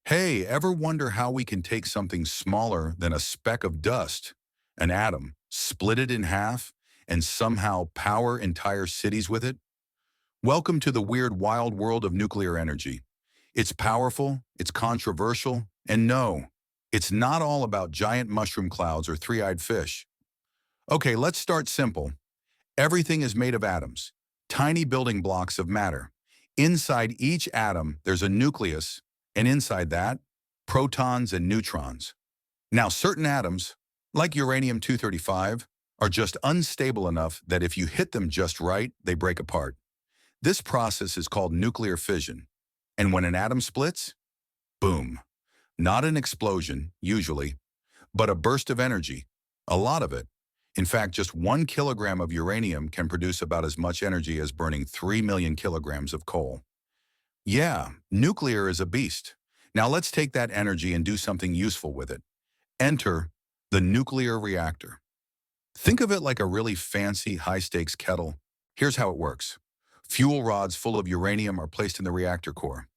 Hey, ever wonder how we can take something smaller than a speck of dust, an atom, split it in half, and somehow power entire cities with it? Welcome to the weird, wild world of nuclear energy. It's powerful, it's controversial, and no, it's not all about giant mushroom clouds or three-eyed fish. Okay, let's start simple. Everything is made of atoms, tiny building blocks of matter. Inside each atom, there's a nucleus, and inside that, protons and neutrons. Now, certain atoms, like uranium-235, are just unstable enough that if you hit them just right, they break apart. This process is called nuclear fission. And when an atom splits, boom. Not an explosion, usually, but a burst of energy, a lot of it. In fact, just 1 kilogram of uranium can produce about as much energy as burning 3 million kilograms of coal. Yeah, nuclear is a beast. Now let's take that energy and do something useful with it. Enter the nuclear reactor. Think of it like a really fancy, high-stakes kettle. Here's how it works. Fuel rods full of uranium are placed in the reactor core.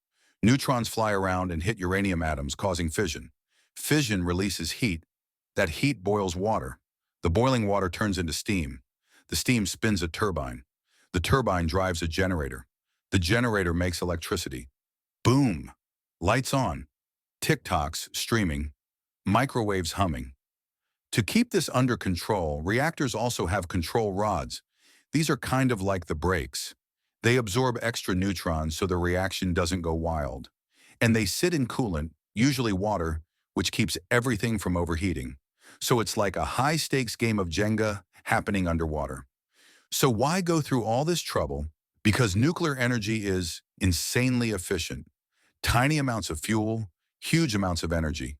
Neutrons fly around and hit uranium atoms, causing fission. Fission releases heat. That heat boils water. The boiling water turns into steam. The steam spins a turbine. The turbine drives a generator. The generator makes electricity. Boom! Lights on. TikToks streaming. Microwaves humming. To keep this under control, reactors also have control rods. These are kind of like the brakes. They absorb extra neutrons so the reaction doesn't go wild. And they sit in coolant, usually water, which keeps everything from overheating. So it's like a high-stakes game of Jenga happening underwater. So why go through all this trouble? Because nuclear energy is insanely efficient. Tiny amounts of fuel, huge amounts of energy.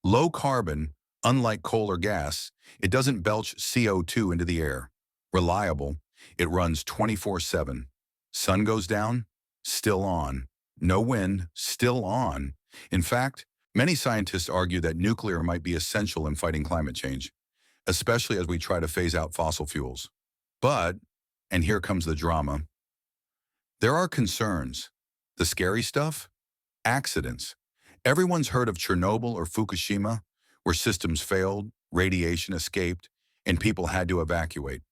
Low carbon, unlike coal or gas, it doesn't belch CO2 into the air. Reliable, it runs 24/7. Sun goes down, still on. No wind, still on. In fact, many scientists argue that nuclear might be essential in fighting climate change, especially as we try to phase out fossil fuels. But, and here comes the drama, there are concerns. The scary stuff? Accidents. Everyone's heard of Chernobyl or Fukushima, where systems failed, radiation escaped, and people had to evacuate.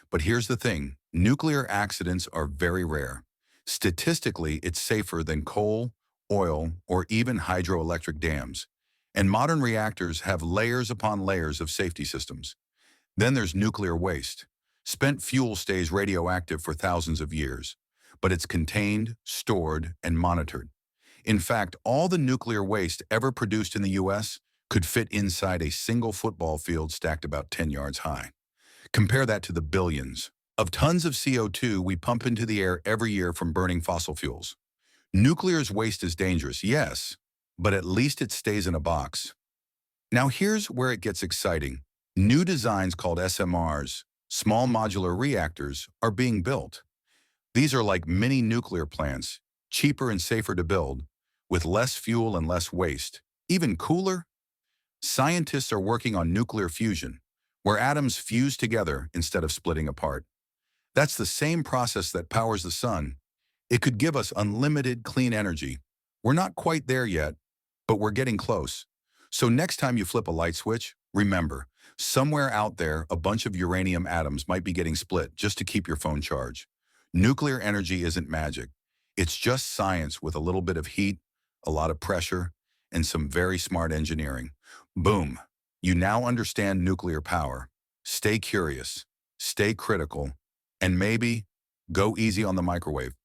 But here's the thing, nuclear accidents are very rare. Statistically, it's safer than coal, oil, or even hydroelectric dams. And modern reactors have layers upon layers of safety systems. Then there's nuclear waste. Spent fuel stays radioactive for thousands of years, but it's contained, stored, and monitored. In fact, all the nuclear waste ever produced in the US could fit inside a single football field stacked about 10 yards high. Compare that to the billions of tons of CO2 we pump into the air every year from burning fossil fuels. Nuclear's waste is dangerous, yes, but at least it stays in a box. Now here's where it gets exciting. New designs called SMRs, small modular reactors, are being built. These are like mini nuclear plants, cheaper and safer to build, with less fuel and less waste. Even cooler? Scientists are working on nuclear fusion, where atoms fuse together instead of splitting apart. That's the same process that powers the sun. It could give us unlimited clean energy. We're not quite there yet, but we're getting close. So next time you flip a light switch, remember, somewhere out there, a bunch of uranium atoms might be getting split just to keep your phone charged. Nuclear energy isn't magic. It's just science with a little bit of heat, a lot of pressure, and some very smart engineering. Boom. You now understand nuclear power. Stay curious, stay critical, and maybe go easy on the microwave.